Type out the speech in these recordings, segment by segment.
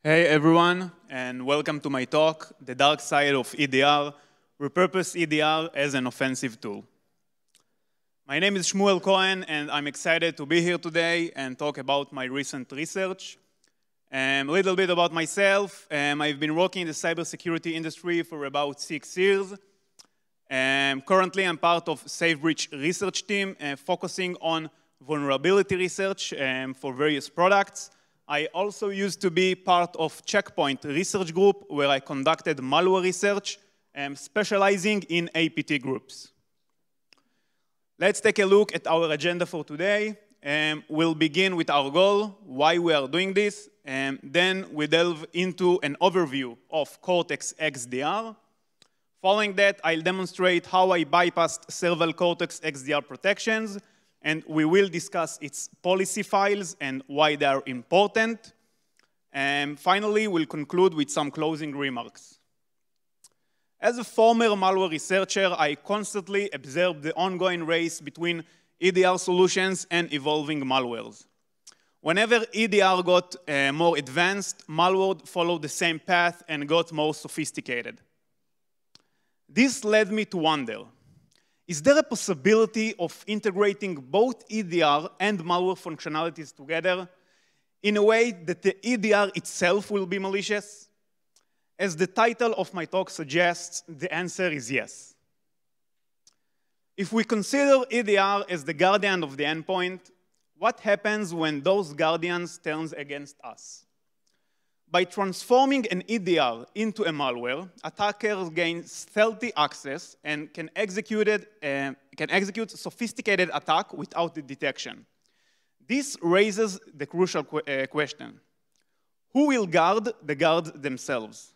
Hey everyone, and welcome to my talk, The Dark Side of EDR, Repurpose EDR as an Offensive Tool. My name is Shmuel Cohen, and I'm excited to be here today and talk about my recent research. A little bit about myself. I've been working in the cybersecurity industry for about 6 years. Currently, I'm part of SafeBreach research team, focusing on vulnerability research for various products. I also used to be part of Checkpoint research group, where I conducted malware research, specializing in APT groups. Let's take a look at our agenda for today. We'll begin with our goal, why we are doing this, and then we delve into an overview of Cortex XDR. Following that, I'll demonstrate how I bypassed several Cortex XDR protections, and we will discuss its policy files and why they are important. And finally, we'll conclude with some closing remarks. As a former malware researcher, I constantly observed the ongoing race between EDR solutions and evolving malwares. Whenever EDR got more advanced, malware followed the same path and got more sophisticated. This led me to wonder, is there a possibility of integrating both EDR and malware functionalities together in a way that the EDR itself will be malicious? As the title of my talk suggests, the answer is yes. If we consider EDR as the guardian of the endpoint, what happens when those guardians turn against us? By transforming an EDR into a malware, attackers gain stealthy access and can execute sophisticated attack without the detection. This raises the crucial question: who will guard the guards themselves?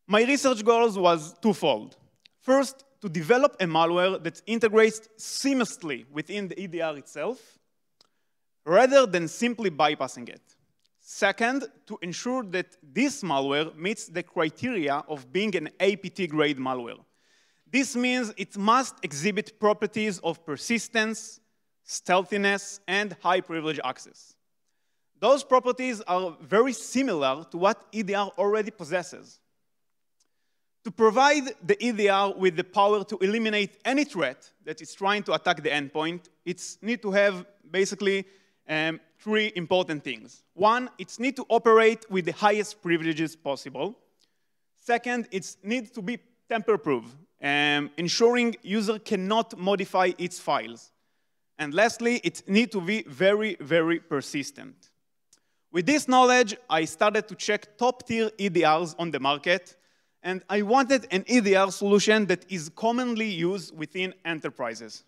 My research goals was twofold. First, to develop a malware that integrates seamlessly within the EDR itself, rather than simply bypassing it. Second, to ensure that this malware meets the criteria of being an APT-grade malware. This means it must exhibit properties of persistence, stealthiness, and high privilege access. Those properties are very similar to what EDR already possesses. To provide the EDR with the power to eliminate any threat that is trying to attack the endpoint, it needs to have basically three important things. One, it needs to operate with the highest privileges possible. Second, it needs to be tamper-proof, ensuring user cannot modify its files. And lastly, it needs to be very, very persistent. With this knowledge, I started to check top-tier EDRs on the market, and I wanted an EDR solution that is commonly used within enterprises.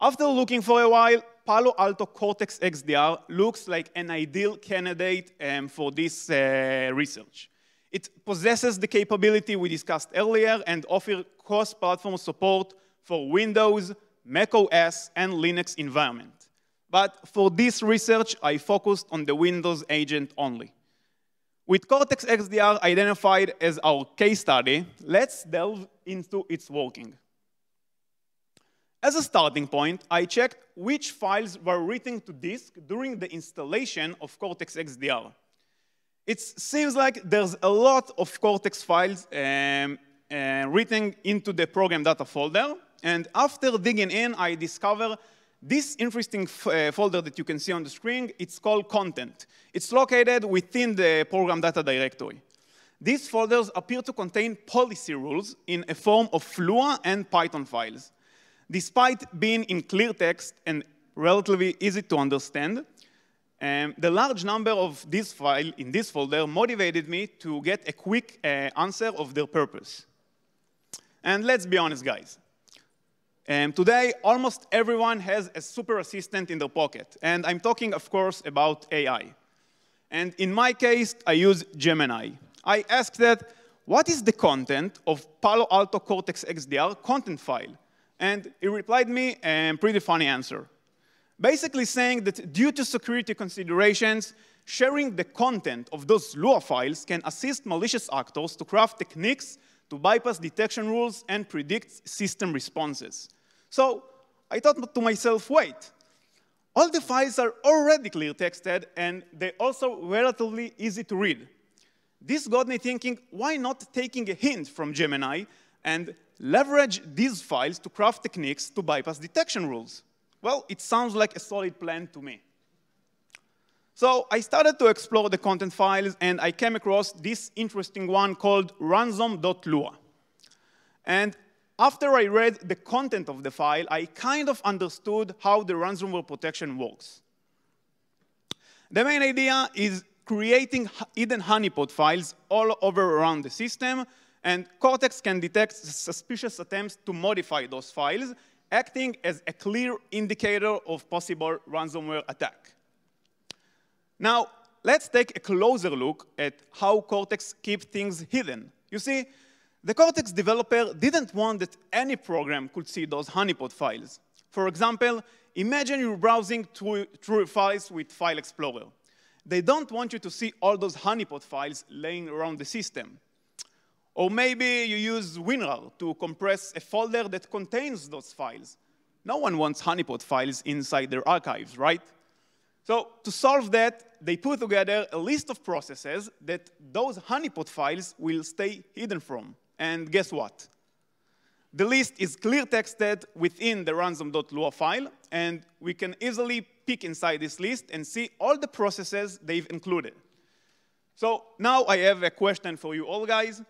After looking for a while, Palo Alto Cortex XDR looks like an ideal candidate for this research. It possesses the capability we discussed earlier and offers cross-platform support for Windows, Mac OS, and Linux environment. But for this research, I focused on the Windows agent only. With Cortex XDR identified as our case study, let's delve into its working. As a starting point, I checked which files were written to disk during the installation of Cortex XDR. It seems like there's a lot of Cortex files written into the program data folder. And after digging in, I discovered this interesting folder that you can see on the screen. It's called content. It's located within the program data directory. These folders appear to contain policy rules in a form of Lua and Python files. Despite being in clear text and relatively easy to understand, the large number of these files in this folder motivated me to get a quick answer of their purpose. And let's be honest, guys. Today, almost everyone has a super assistant in their pocket. And I'm talking, of course, about AI. And in my case, I use Gemini. I asked that, what is the content of Palo Alto Cortex XDR content file? And it replied me a pretty funny answer. Basically saying that due to security considerations, sharing the content of those Lua files can assist malicious actors to craft techniques to bypass detection rules and predict system responses. So I thought to myself, wait, All the files are already clear texted, and they're also relatively easy to read. This got me thinking, why not taking a hint from Gemini and leverage these files to craft techniques to bypass detection rules? Well, it sounds like a solid plan to me. So I started to explore the content files, and I came across this interesting one called ransom.lua. And after I read the content of the file, I kind of understood how the ransomware protection works. The main idea is creating hidden honeypot files all over around the system, and Cortex can detect suspicious attempts to modify those files, acting as a clear indicator of possible ransomware attack. Now, let's take a closer look at how Cortex keeps things hidden. You see, the Cortex developer didn't want that any program could see those honeypot files. For example, imagine you're browsing through files with File Explorer. They don't want you to see all those honeypot files laying around the system. Or maybe you use WinRAR to compress a folder that contains those files. No one wants honeypot files inside their archives, right? So to solve that, they put together a list of processes that those honeypot files will stay hidden from. And guess what? The list is clear texted within the ransom.lua file, and we can easily pick inside this list and see all the processes they've included. So now I have a question for you all, guys.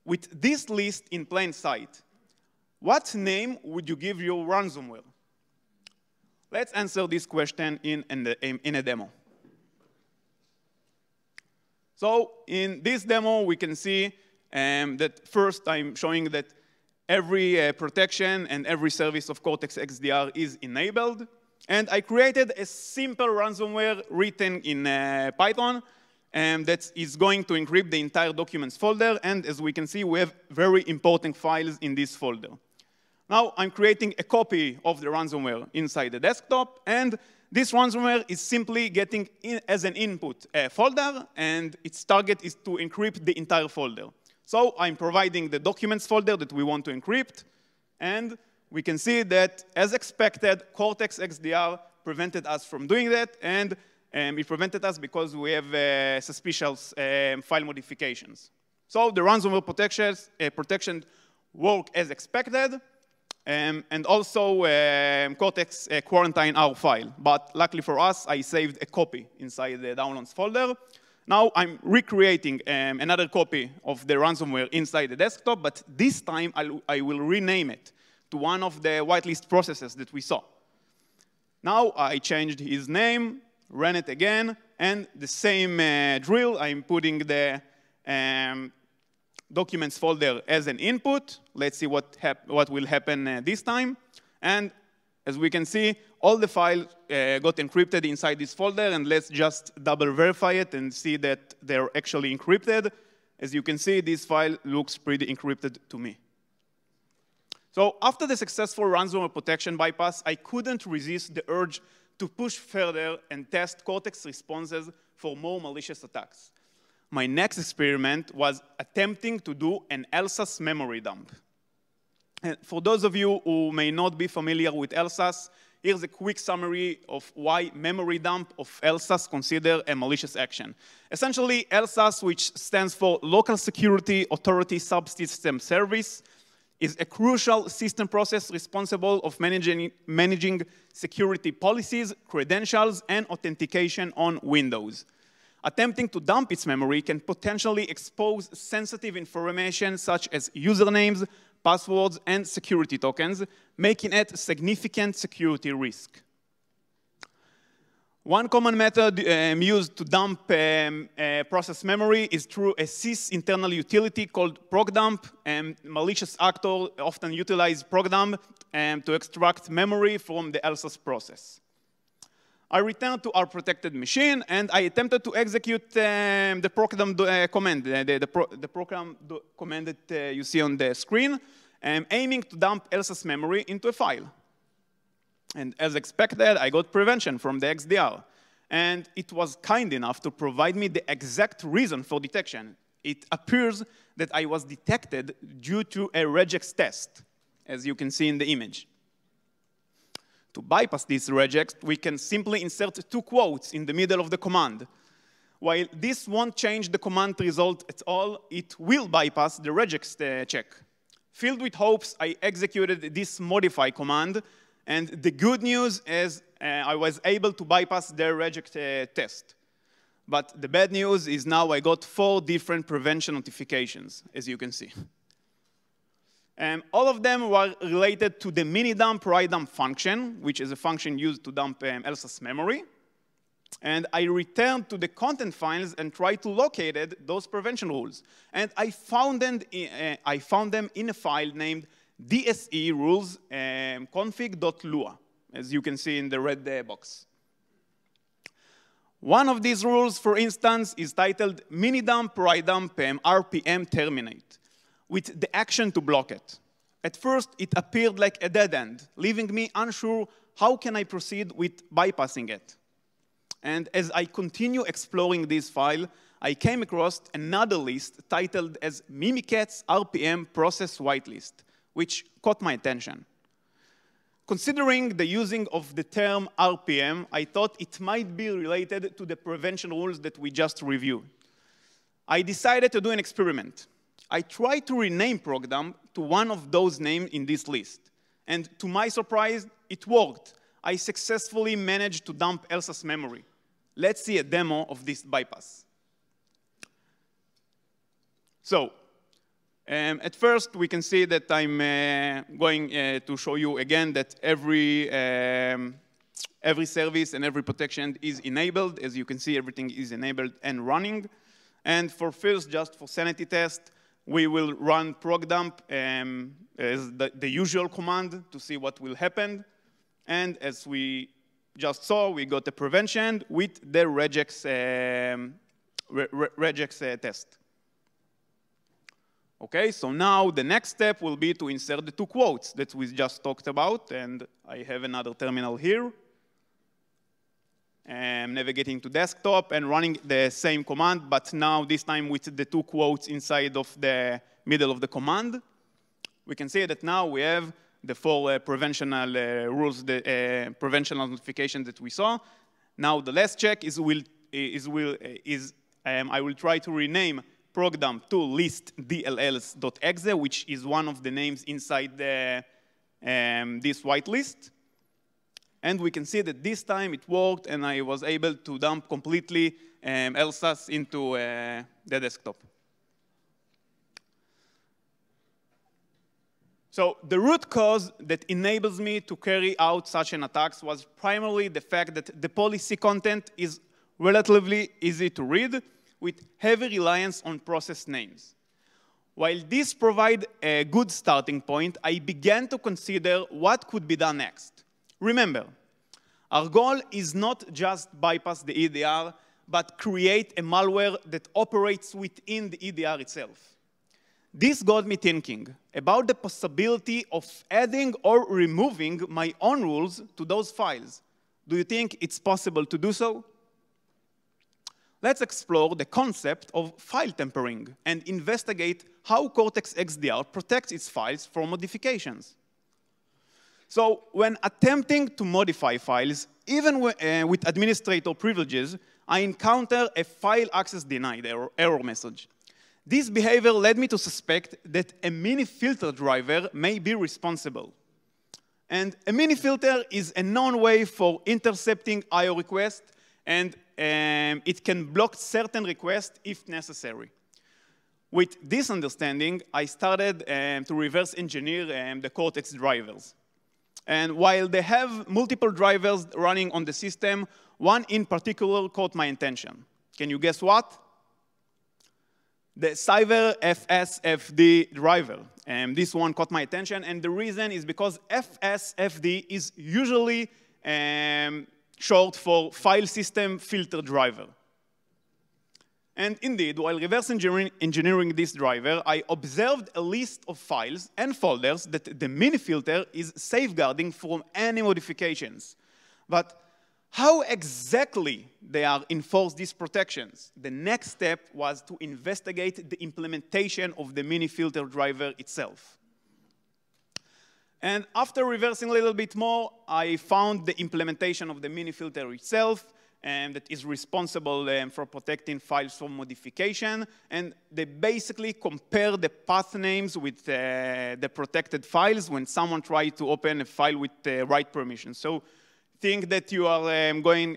With this list in plain sight, what name would you give your ransomware? Let's answer this question in a demo. So in this demo, we can see that first I'm showing that every protection and every service of Cortex XDR is enabled. And I created a simple ransomware written in Python that is going to encrypt the entire documents folder. And as we can see, we have very important files in this folder. Now I'm creating a copy of the ransomware inside the desktop, and this ransomware is simply getting in as an input a folder, and its target is to encrypt the entire folder. So I'm providing the documents folder that we want to encrypt, and we can see that, as expected, Cortex XDR prevented us from doing that, and it prevented us because we have suspicious file modifications. So the ransomware protection worked as expected. And also, Cortex quarantined our file. But luckily for us, I saved a copy inside the downloads folder. Now I'm recreating another copy of the ransomware inside the desktop, but this time I will rename it to one of the whitelist processes that we saw. Now I changed his name, ran it again, and the same drill. I'm putting the documents folder as an input. Let's see what will happen this time. And as we can see, all the files got encrypted inside this folder, and let's just double verify it and see that they're actually encrypted. As you can see, this file looks pretty encrypted to me. So after the successful ransomware protection bypass, I couldn't resist the urge to push further and test Cortex responses for more malicious attacks. My next experiment was attempting to do an LSASS memory dump. And for those of you who may not be familiar with LSASS, here's a quick summary of why memory dump of LSASS consider a malicious action. Essentially, LSASS, which stands for Local Security Authority Subsystem Service, is a crucial system process responsible of managing security policies, credentials, and authentication on Windows. Attempting to dump its memory can potentially expose sensitive information such as usernames, passwords, and security tokens, making it a significant security risk. One common method used to dump process memory is through a sys internal utility called procdump. Malicious actors often utilize procdump to extract memory from the LSASS process. I returned to our protected machine, and I attempted to execute the procdump command, the program command that you see on the screen, aiming to dump LSASS memory into a file. And as expected, I got prevention from the XDR. And it was kind enough to provide me the exact reason for detection. It appears that I was detected due to a regex test, as you can see in the image. To bypass this regex, we can simply insert two quotes in the middle of the command. While this won't change the command result at all, it will bypass the regex check. Filled with hopes, I executed this modify command, and the good news is I was able to bypass the regex test. But the bad news is now I got 4 different prevention notifications, as you can see. All of them were related to the minidump write-dump function, which is a function used to dump LSAS memory. And I returned to the content files and tried to locate those prevention rules. And I found them in a file named DSE rules config.lua, as you can see in the red box. One of these rules, for instance, is titled minidump write-dump RPM terminate, with the action to block it. At first, it appeared like a dead end, leaving me unsure how can I proceed with bypassing it. And as I continue exploring this file, I came across another list titled as Mimikatz RPM process whitelist, which caught my attention. Considering the using of the term RPM, I thought it might be related to the prevention rules that we just reviewed. I decided to do an experiment. I tried to rename ProgDump to one of those names in this list. And to my surprise, it worked. I successfully managed to dump LSAS memory. Let's see a demo of this bypass. So, at first, we can see that I'm going to show you again that every service and every protection is enabled. As you can see, everything is enabled and running. And for first, just for sanity test, we will run ProgDump as the usual command to see what will happen. And as we just saw, we got a prevention with the regex test. Okay, so now the next step will be to insert the 2 quotes that we just talked about, and I have another terminal here. I'm navigating to desktop and running the same command, but now this time with the 2 quotes inside of the middle of the command. We can see that now we have the 4 preventional rules, the preventional notifications that we saw. Now the last check is I will try to rename ProgDump to list DLLs.exe, which is one of the names inside the, this whitelist. And we can see that this time it worked, and I was able to dump completely LSAS into the desktop. So the root cause that enables me to carry out such an attack was primarily the fact that the policy content is relatively easy to read, with heavy reliance on process names. While this provides a good starting point, I began to consider what could be done next. Remember, our goal is not just bypass the EDR, but create a malware that operates within the EDR itself. This got me thinking about the possibility of adding or removing my own rules to those files. Do you think it's possible to do so? Let's explore the concept of file tampering and investigate how Cortex XDR protects its files from modifications. So when attempting to modify files, even with administrator privileges, I encounter a file access denied error message. This behavior led me to suspect that a mini filter driver may be responsible. And a mini filter is a known way for intercepting I/O requests, and it can block certain requests if necessary. With this understanding, I started to reverse engineer the Cortex drivers. And while they have multiple drivers running on the system, one in particular caught my attention. Can you guess what? The Cyber FSFD driver. This one caught my attention, and the reason is because FSFD is usually short for File System Filter Driver. And indeed, while reverse engineering this driver, I observed a list of files and folders that the mini filter is safeguarding from any modifications. But how exactly they are enforced these protections? The next step was to investigate the implementation of the mini filter driver itself. And after reversing a little bit more, I found the implementation of the mini filter itself, that is responsible for protecting files from modification. And they basically compare the path names with the protected files when someone tries to open a file with write permission. So think that you are going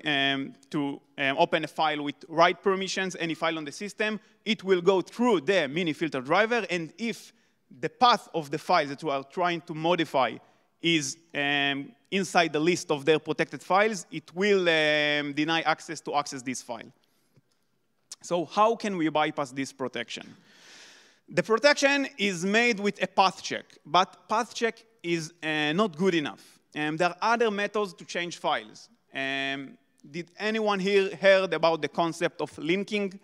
to open a file with write permissions, any file on the system. It will go through the mini filter driver. And if the path of the files that you are trying to modify is inside the list of their protected files, it will deny access to access this file. So how can we bypass this protection? The protection is made with a path check, but path check is not good enough. There are other methods to change files. Did anyone here heard about the concept of linking?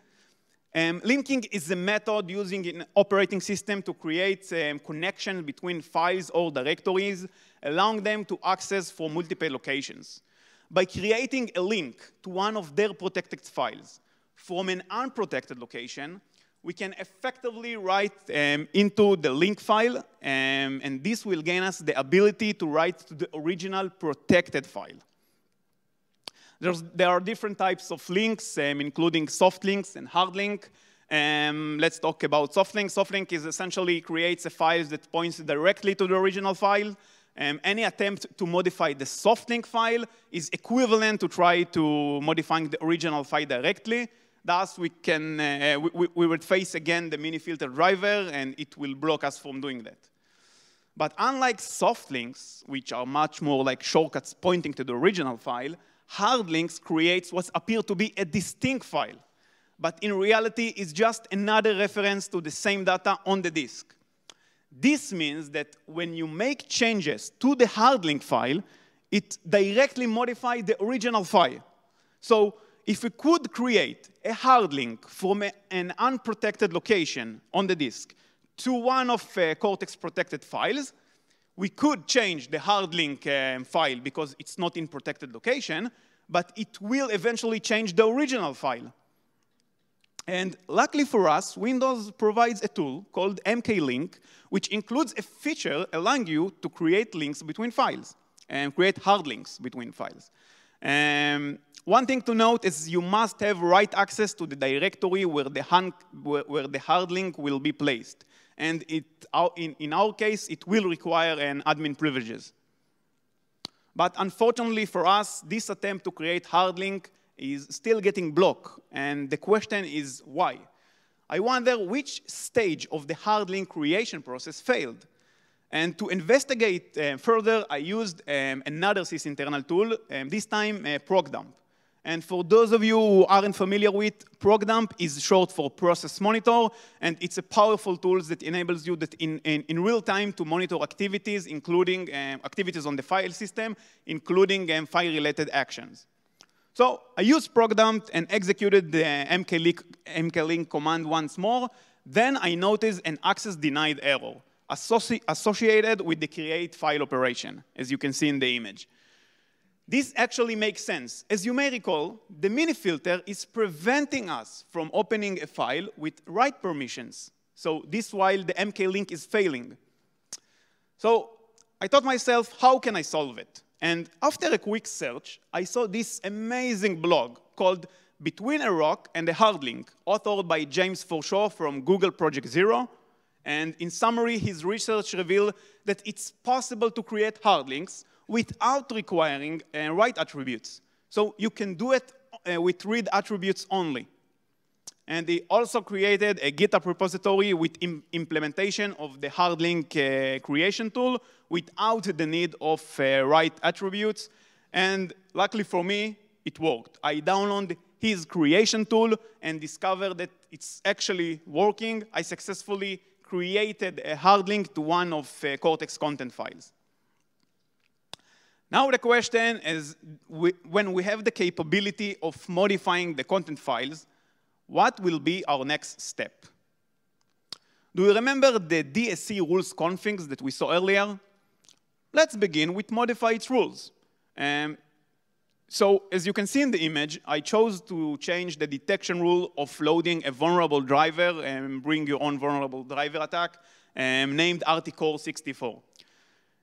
Linking is a method using an operating system to create connections between files or directories, allowing them to access from multiple locations. By creating a link to one of their protected files from an unprotected location, we can effectively write into the link file, and this will gain us the ability to write to the original protected file. There are different types of links, including soft links and hard link. Let's talk about soft link. Soft link is essentially creates a file that points directly to the original file. Any attempt to modify the soft link file is equivalent to try to modifying the original file directly. Thus, we would face again the mini filter driver, and it will block us from doing that. But unlike soft links, which are much more like shortcuts pointing to the original file, hard links creates what appears to be a distinct file, but in reality is just another reference to the same data on the disk. This means that when you make changes to the hard link file, it directly modifies the original file. So if we could create a hard link from an unprotected location on the disk to one of Cortex protected files, we could change the hard link file because it's not in protected location, but it will eventually change the original file. And luckily for us, Windows provides a tool called MK-Link, which includes a feature allowing you to create links between files and create hard links between files. One thing to note is you must have write access to the directory where the hard link will be placed. And in our case, it will require an admin privileges. But unfortunately for us, this attempt to create hard link is still getting blocked. And the question is why? I wonder which stage of the hard link creation process failed. And to investigate further, I used another sys internal tool, this time ProcDump. And for those of you who aren't familiar with, ProcDump is short for Process Monitor, and it's a powerful tool that enables you that in real time to monitor activities, including activities on the file system, including file-related actions. So I used ProcDump and executed the MK-Link command once more. Then I noticed an access denied error associated with the create file operation, as you can see in the image. This actually makes sense. As you may recall, the mini filter is preventing us from opening a file with write permissions. So this while the MK-Link is failing. So I thought myself, how can I solve it? And after a quick search, I saw this amazing blog called Between a Rock and a Hard Link, authored by James Forshaw from Google Project Zero. And in summary, his research revealed that it's possible to create hard links without requiring write attributes. So you can do it with read attributes only. And he also created a GitHub repository with implementation of the hard link creation tool without the need of write attributes. And luckily for me, it worked. I downloaded his creation tool and discovered that it's actually working. I successfully created a hard link to one of Cortex content files. Now the question is, when we have the capability of modifying the content files, what will be our next step? Do you remember the DSC rules configs that we saw earlier? Let's begin with modify its rules. So as you can see in the image, I chose to change the detection rule of loading a vulnerable driver and bring your own vulnerable driver attack named RT Core 64.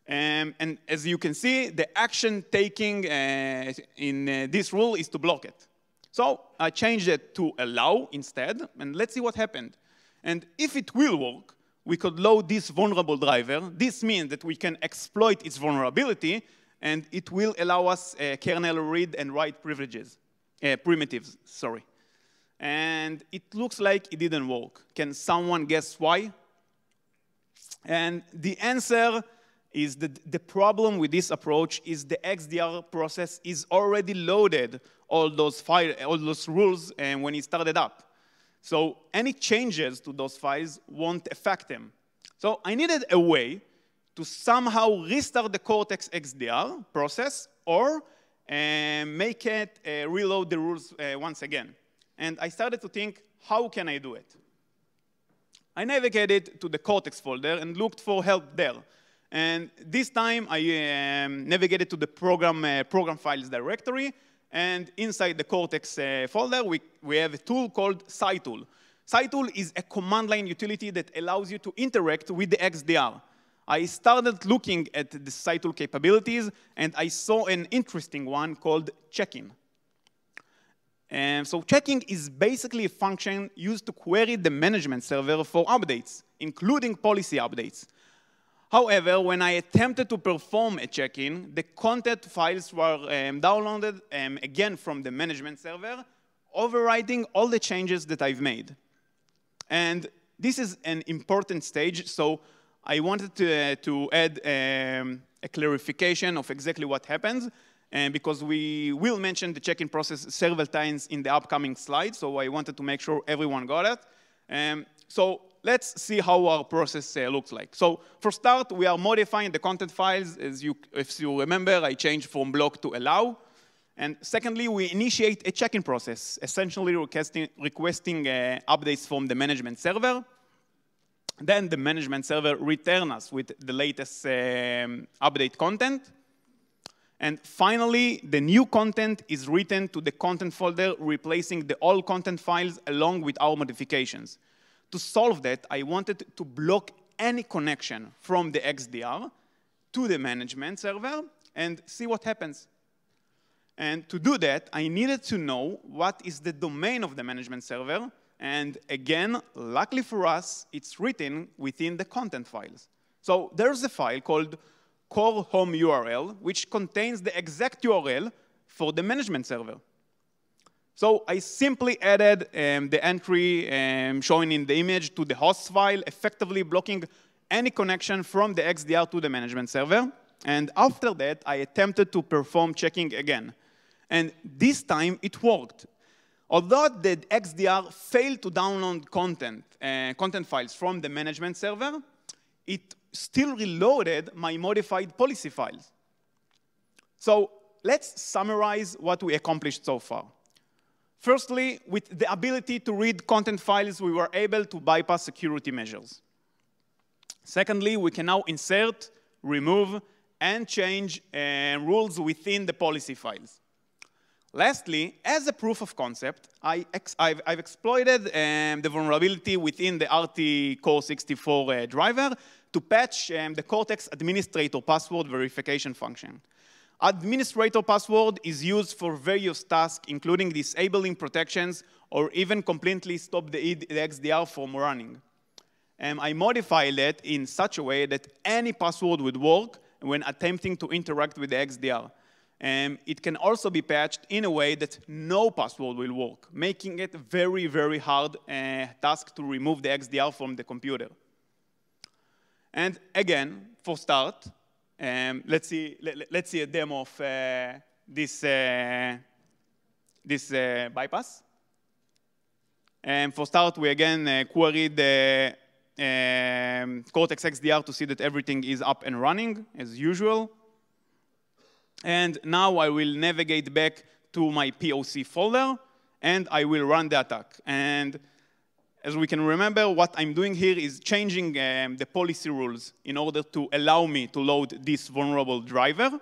And as you can see, the action taking in this rule is to block it. So I changed it to allow instead, and let's see what happened. And if it will work, we could load this vulnerable driver. This means that we can exploit its vulnerability, and it will allow us kernel read and write primitives. And it looks like it didn't work. Can someone guess why? And the answer is that the problem with this approach is the XDR process is already loaded all those rules when it started up. So any changes to those files won't affect them. So I needed a way to somehow restart the Cortex XDR process or make it reload the rules once again. And I started to think, how can I do it? I navigated to the Cortex folder and looked for help there. And this time, I navigated to the program files directory. And inside the Cortex folder, we have a tool called SciTool. SciTool is a command line utility that allows you to interact with the XDR. I started looking at the SciTool capabilities, and I saw an interesting one called checking. And so checking is basically a function used to query the management server for updates, including policy updates. However, when I attempted to perform a check-in, the content files were downloaded again from the management server, overriding all the changes that I've made. And this is an important stage, so I wanted to add a clarification of exactly what happens, because we will mention the check-in process several times in the upcoming slides, so I wanted to make sure everyone got it. So let's see how our process looks like. So for start, we are modifying the content files. If you remember, I changed from block to allow. And secondly, we initiate a check-in process, essentially requesting updates from the management server. Then the management server returns us with the latest update content. And finally, the new content is written to the content folder, replacing the old content files along with our modifications. To solve that, I wanted to block any connection from the XDR to the management server and see what happens. And to do that, I needed to know what is the domain of the management server. And again, luckily for us, it's written within the content files. So there's a file called core home URL, which contains the exact URL for the management server. So I simply added the entry showing in the image to the host file, effectively blocking any connection from the XDR to the management server. And after that, I attempted to perform checking again. And this time, it worked. Although the XDR failed to download content files from the management server, it still reloaded my modified policy files. So let's summarize what we accomplished so far. Firstly, with the ability to read content files, we were able to bypass security measures. Secondly, we can now insert, remove, and change rules within the policy files. Lastly, as a proof of concept, I've exploited the vulnerability within the RT-Core64 driver to patch the Cortex administrator password verification function. Administrator password is used for various tasks, including disabling protections or even completely stop the XDR from running. I modified it in such a way that any password would work when attempting to interact with the XDR. It can also be patched in a way that no password will work, making it a very, very hard task to remove the XDR from the computer. And again, for start, let's see a demo of this bypass. And for start, we again queried the Cortex XDR to see that everything is up and running as usual. And now I will navigate back to my POC folder, and I will run the attack. And as we can remember, what I'm doing here is changing the policy rules in order to allow me to load this vulnerable driver.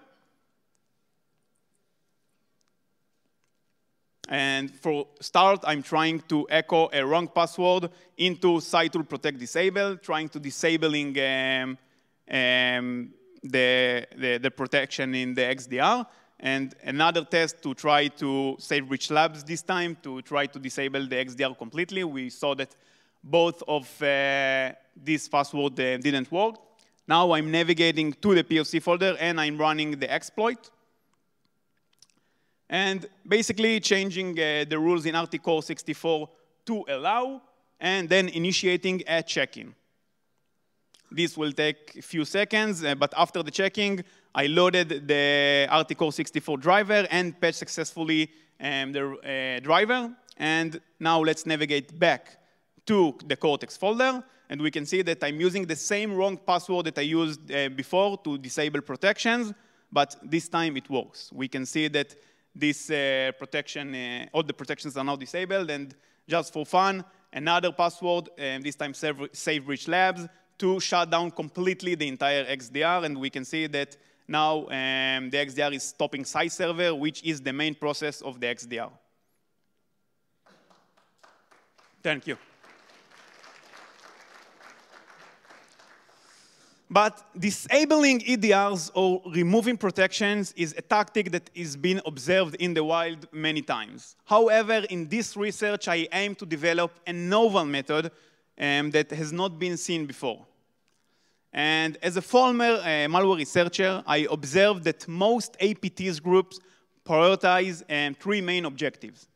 And for start, I'm trying to echo a wrong password into SciTool protect disable, trying to disabling the protection in the XDR, and another test to try to save rich labs this time, to try to disable the XDR completely. We saw that both of these passwords didn't work. Now I'm navigating to the POC folder, and I'm running the exploit. And basically changing the rules in RT-Core 64 to allow, and then initiating a check-in. This will take a few seconds, but after the checking, I loaded the RT-Core 64 driver and patched successfully the driver. And now let's navigate back to the Cortex folder, and we can see that I'm using the same wrong password that I used before to disable protections, but this time it works. We can see that this protection, all the protections are now disabled, and just for fun, another password, this time save rich labs, to shut down completely the entire XDR, and we can see that now the XDR is stopping SciServer, which is the main process of the XDR. Thank you. But disabling EDRs or removing protections is a tactic that is being observed in the wild many times. However, in this research, I aim to develop a novel method that has not been seen before. And as a former malware researcher, I observed that most APTs groups prioritize three main objectives: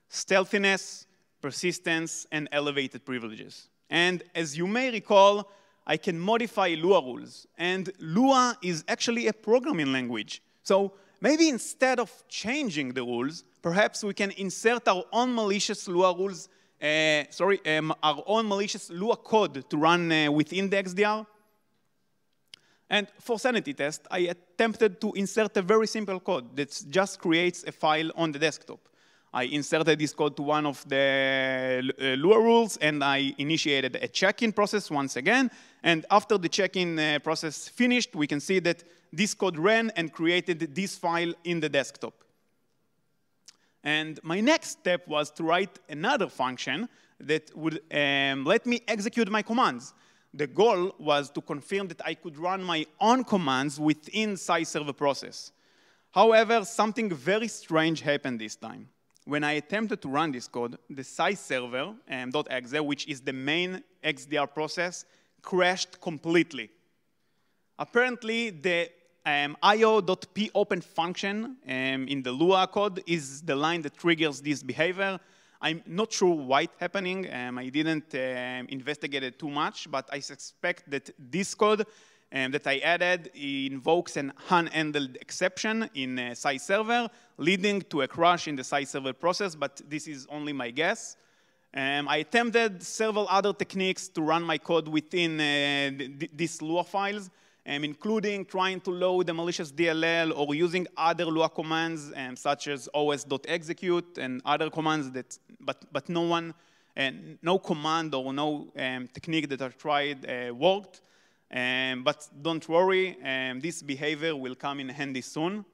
stealthiness, persistence, and elevated privileges. And as you may recall, I can modify Lua rules. And Lua is actually a programming language. So maybe instead of changing the rules, perhaps we can insert our own malicious Lua rules, our own malicious Lua code to run within the XDR. And for sanity test, I attempted to insert a very simple code that just creates a file on the desktop. I inserted this code to one of the Lua rules, and I initiated a check-in process once again. And after the check-in process finished, we can see that this code ran and created this file in the desktop. And my next step was to write another function that would let me execute my commands. The goal was to confirm that I could run my own commands within SciServer process. However, something very strange happened this time. When I attempted to run this code, the SciServer.exe, which is the main XDR process, crashed completely. Apparently, the io.popen function in the Lua code is the line that triggers this behavior. I'm not sure why it's happening. I didn't investigate it too much, but I suspect that this code that I added invokes an unhandled exception in SciServer, leading to a crash in the SciServer process, but this is only my guess. I attempted several other techniques to run my code within these Lua files, including trying to load the malicious DLL or using other Lua commands, such as os.execute and other commands that, but no command or no technique that I've tried worked. But don't worry, this behavior will come in handy soon.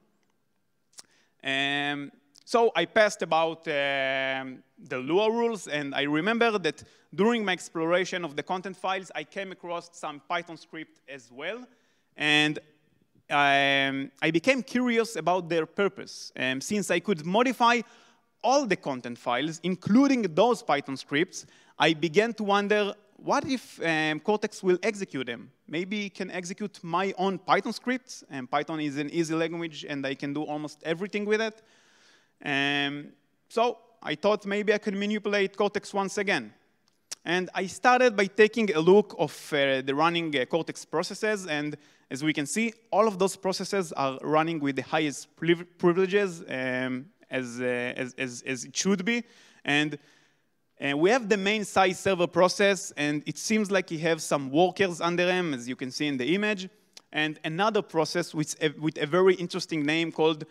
So I passed about the Lua rules, and I remember that during my exploration of the content files, I came across some Python script as well. And I became curious about their purpose. Since I could modify all the content files, including those Python scripts, I began to wonder, what if Cortex will execute them? Maybe it can execute my own Python scripts. Python is an easy language, and I can do almost everything with it. So I thought maybe I could manipulate Cortex once again. And I started by taking a look of the running Cortex processes. And as we can see, all of those processes are running with the highest privileges as it should be. And we have the main SciServer process, and it seems like you have some workers under them, as you can see in the image, and another process with a very interesting name called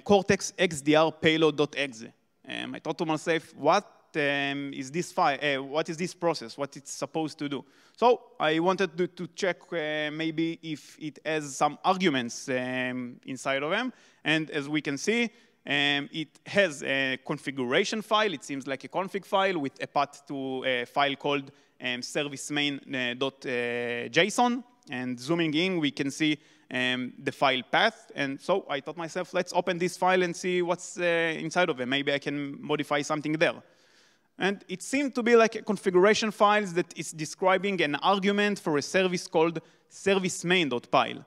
Cortex XDR payload.exe. I thought to myself, what is this file? What is this process? What it's supposed to do? So I wanted to check maybe if it has some arguments inside of them, and as we can see, it has a configuration file. It seems like a config file with a path to a file called service main.json. And zooming in, we can see the file path. And so I thought myself, let's open this file and see what's inside of it. Maybe I can modify something there. And it seemed to be like a configuration file that is describing an argument for a service called service-main.py.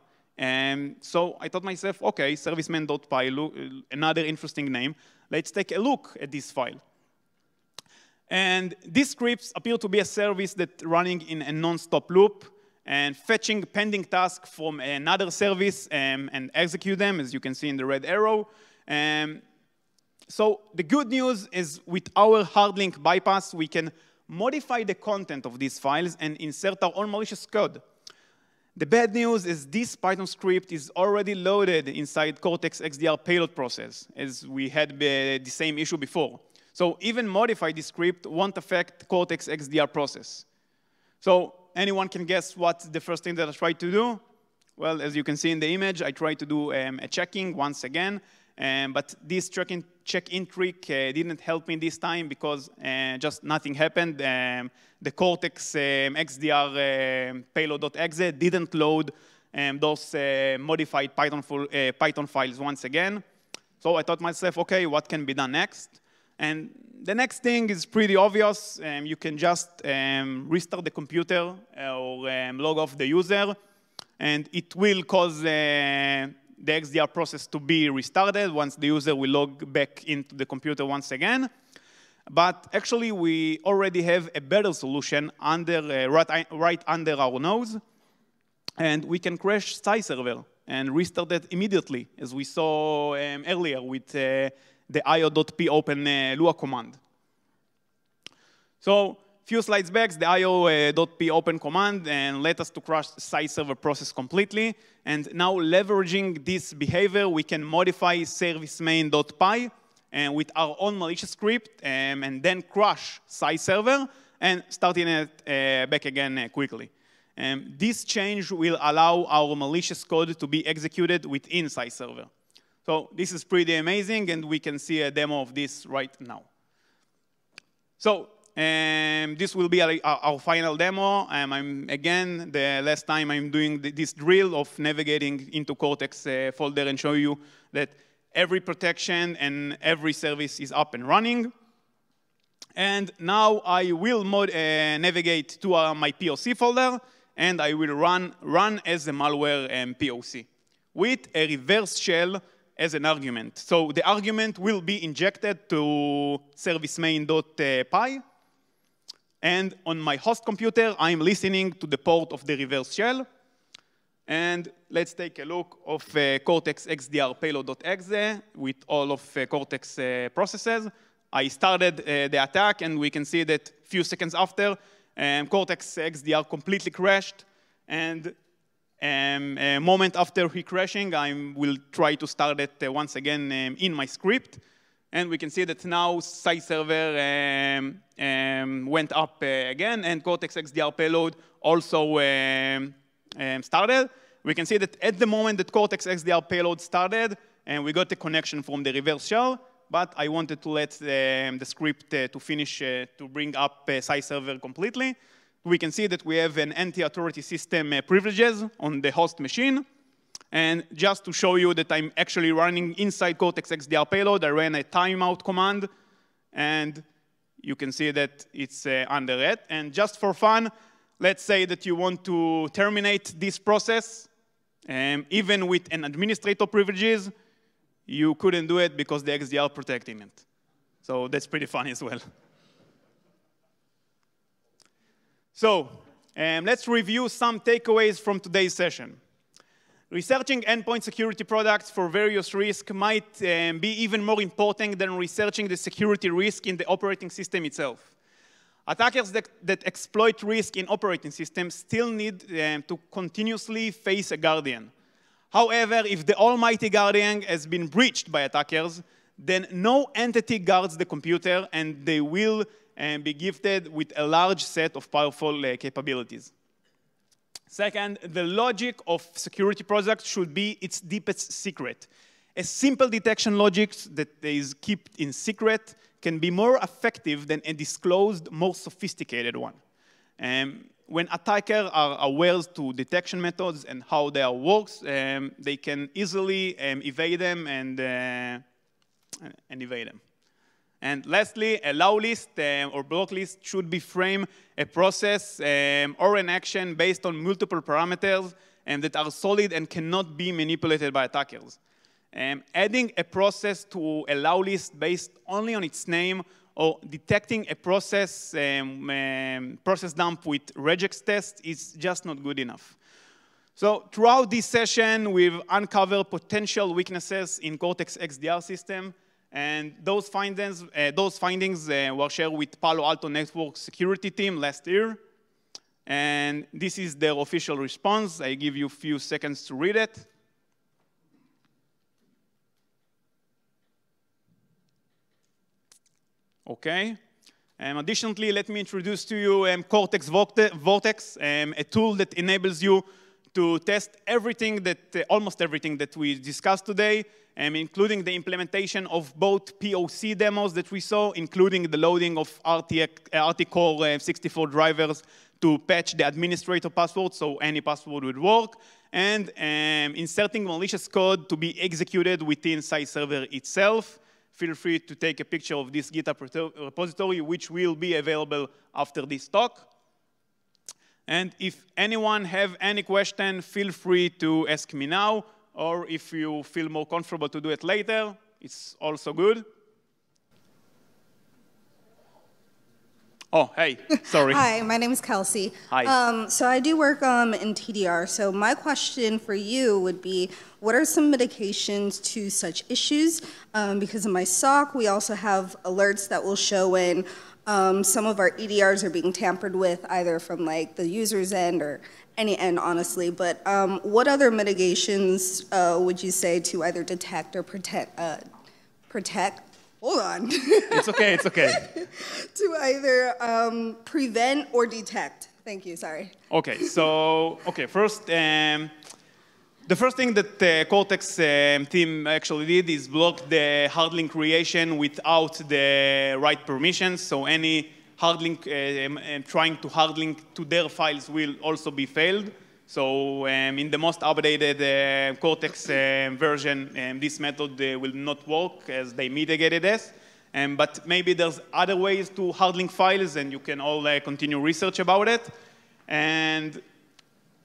So I thought myself, OK, service-main.py, another interesting name. Let's take a look at this file. And these scripts appear to be a service that's running in a non-stop loop and fetching pending tasks from another service and execute them, as you can see in the red arrow. So the good news is with our hard link bypass, we can modify the content of these files and insert our own malicious code. The bad news is this Python script is already loaded inside Cortex XDR payload process, as we had the same issue before. So even modify this script won't affect Cortex XDR process. So anyone can guess what's the first thing that I tried to do? Well, as you can see in the image, I tried to do a checking once again. But this check-in trick didn't help me this time because just nothing happened. The Cortex XDR payload.exe didn't load those modified Python files once again. So I thought myself, OK, what can be done next? And the next thing is pretty obvious. You can just restart the computer or log off the user, and it will cause the XDR process to be restarted once the user will log back into the computer once again. But actually, we already have a better solution right under our nose. And we can crash SciServer and restart it immediately, as we saw earlier with the io.popen Lua command. So few slides back, the io.popen command and let us to crash SciServer process completely. And now leveraging this behavior, we can modify service-main.py with our own malicious script and then crash SciServer and starting it back again quickly. This change will allow our malicious code to be executed within SciServer. So this is pretty amazing, and we can see a demo of this right now. So this will be our final demo. Again, the last time I'm doing this drill of navigating into Cortex folder and show you that every protection and every service is up and running. And now I will navigate to my POC folder, and I will run as a malware POC with a reverse shell as an argument. So the argument will be injected to service-main.py. And on my host computer, I'm listening to the port of the reverse shell. And let's take a look of Cortex XDR payload.exe with all of Cortex processes. I started the attack, and we can see that a few seconds after, Cortex XDR completely crashed. And a moment after crashing, I will try to start it once again in my script. And we can see that now SciServer went up again, and Cortex XDR payload also started. We can see that at the moment that Cortex XDR payload started, and we got the connection from the reverse shell, but I wanted to let the script to finish to bring up SciServer completely. We can see that we have an anti-authority system privileges on the host machine. And just to show you that I'm actually running inside Cortex XDR payload, I ran a timeout command. And you can see that it's under it. And just for fun, let's say that you want to terminate this process. Even with an administrator privileges, you couldn't do it because the XDR protecting it. So that's pretty funny as well. So let's review some takeaways from today's session. Researching endpoint security products for various risks might be even more important than researching the security risk in the operating system itself. Attackers that exploit risk in operating systems still need to continuously face a guardian. However, if the almighty guardian has been breached by attackers, then no entity guards the computer, and they will be gifted with a large set of powerful capabilities. Second, the logic of security products should be its deepest secret. A simple detection logic that is kept in secret can be more effective than a disclosed, more sophisticated one. when attackers are aware to detection methods and how they works, they can easily evade them and evade them. And lastly, a allow list or block list should be frame a process or an action based on multiple parameters that are solid and cannot be manipulated by attackers. Adding a process to a allow list based only on its name or detecting a process dump with regex test is just not good enough. So throughout this session, we've uncovered potential weaknesses in Cortex XDR system. And those findings were shared with Palo Alto Network security team last year. And this is their official response. I give you a few seconds to read it. OK. Additionally, let me introduce to you Cortex Vortex, a tool that enables you to test everything almost everything that we discussed today, including the implementation of both POC demos that we saw, including the loading of RT Core 64 drivers to patch the administrator password so any password would work, and inserting malicious code to be executed within SAI server itself. Feel free to take a picture of this GitHub repository, which will be available after this talk. And if anyone have any question, feel free to ask me now, or if you feel more comfortable to do it later, it's also good. Oh, hey, sorry. Hi, my name is Kelsey. Hi. So I do work in TDR. So my question for you would be, what are some mitigations to such issues? Because in my SOC, we also have alerts that will show when some of our EDRs are being tampered with, either from like the user's end or any end, honestly. But what other mitigations would you say to either detect or protect? Hold on. It's OK, it's OK. To either prevent or detect. Thank you, sorry. OK, so first, the first thing that the Cortex team actually did is block the hard link creation without the right permissions. So any hard link trying to hard link to their files will also be failed. So in the most updated Cortex version, this method will not work as they mitigated this. But maybe there's other ways to hard link files, and you can all continue research about it. And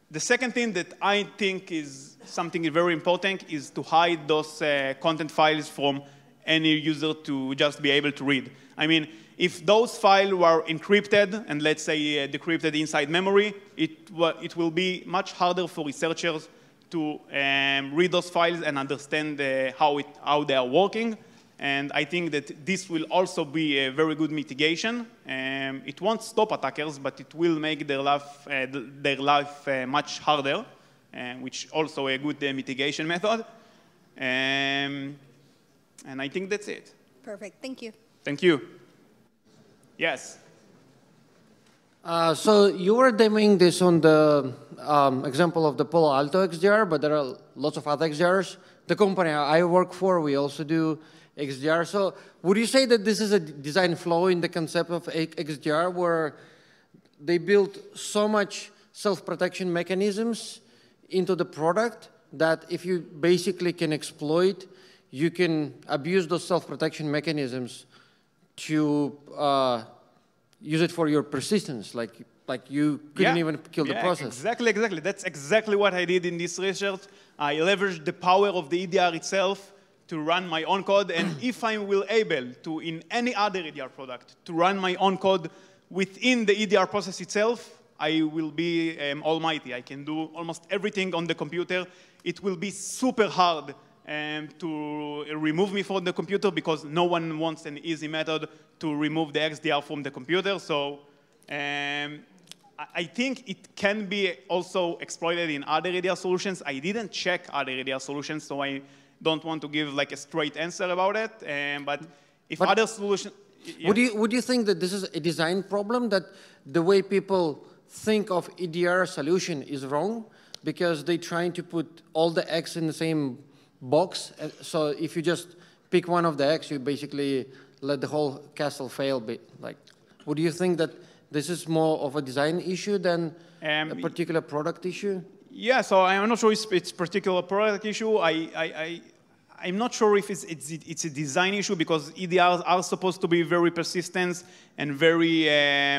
the second thing that I think is something very important is to hide those content files from any user to just be able to read. I mean, if those files were encrypted and let's say decrypted inside memory, it will be much harder for researchers to read those files and understand how they are working. And I think that this will also be a very good mitigation. It won't stop attackers, but it will make their life much harder, which also a good mitigation method. And I think that's it. Perfect. Thank you. Thank you. Yes. So you were demoing this on the example of the Palo Alto XDR, but there are lots of other XDRs. The company I work for, we also do XDR. So would you say that this is a design flaw in the concept of XDR, where they built so much self-protection mechanisms into the product that if you basically can exploit, you can abuse those self-protection mechanisms to use it for your persistence, like you couldn't even kill the process. Exactly. That's exactly what I did in this research. I leveraged the power of the EDR itself to run my own code, and if I will able to, in any other EDR product, to run my own code within the EDR process itself, I will be almighty. I can do almost everything on the computer. It will be super hard to remove me from the computer because no one wants an easy method to remove the XDR from the computer. So I think it can be also exploited in other EDR solutions. I didn't check other EDR solutions, so I don't want to give like a straight answer about it. But other solutions... Yeah. Would you think that this is a design problem, that the way people think of EDR solution is wrong because they're trying to put all the eggs in the same box? So if you just pick one of the eggs, you basically let the whole castle fail. Like, would you think that This is more of a design issue than a particular product issue? Yeah, so I'm not sure if it's a particular product issue. I'm not sure if it's a design issue because EDRs are supposed to be very persistent and very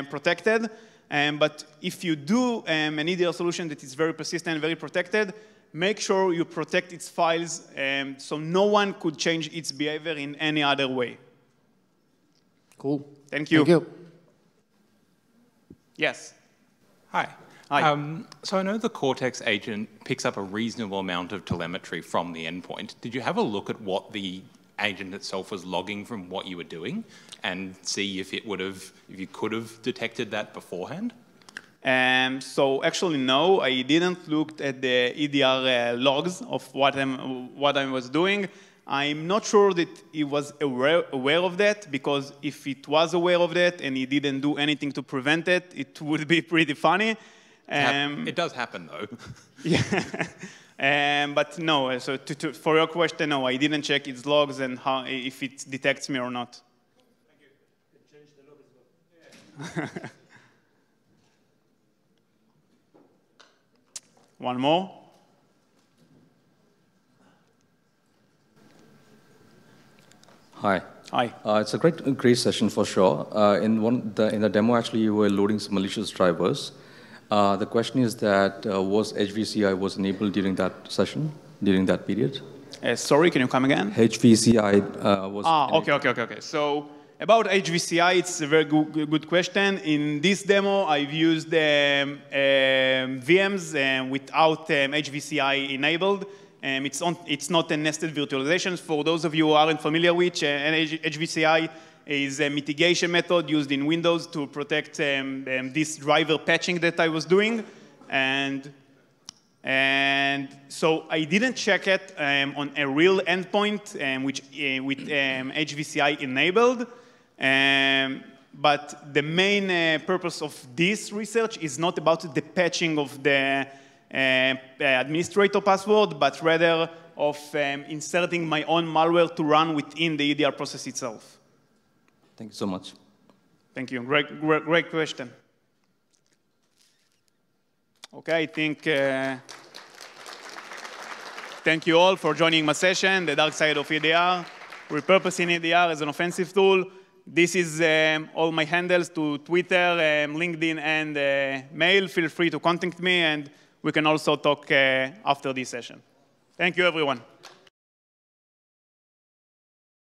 protected. But if you do an EDR solution that is very persistent and very protected, make sure you protect its files so no one could change its behavior in any other way. Cool. Thank you. Thank you. Yes. Hi. Hi. So I know the Cortex agent picks up a reasonable amount of telemetry from the endpoint. Did you have a look at what the agent itself was logging from what you were doing and see if you could have detected that beforehand? So actually, no, I didn't look at the EDR logs of what I was doing. I'm not sure that he was aware of that, because if it was aware of that and he didn't do anything to prevent it, it would be pretty funny. It does happen, though. Yeah. But no, so for your question, no, I didn't check its logs and if it detects me or not. Thank you. You changed the log as well. Yeah. One more. Hi. Hi. It's a great session for sure. In the demo, actually, you were loading some malicious drivers. The question is that was HVCI was enabled during that session, during that period? Sorry, can you come again? HVCI was. Okay. So about HVCI, it's a very good question. In this demo, I've used VMs without HVCI enabled. It's not a nested virtualization. For those of you who aren't familiar with, HVCI is a mitigation method used in Windows to protect this driver patching that I was doing. And so I didn't check it on a real endpoint with HVCI enabled. But the main purpose of this research is not about the patching of the administrator password, but rather of inserting my own malware to run within the EDR process itself. Thank you so much. Thank you. Great question. Okay, I think thank you all for joining my session, The Dark Side of EDR, repurposing EDR as an offensive tool. This is all my handles to Twitter, LinkedIn, and mail. Feel free to contact me, and we can also talk after this session. Thank you, everyone.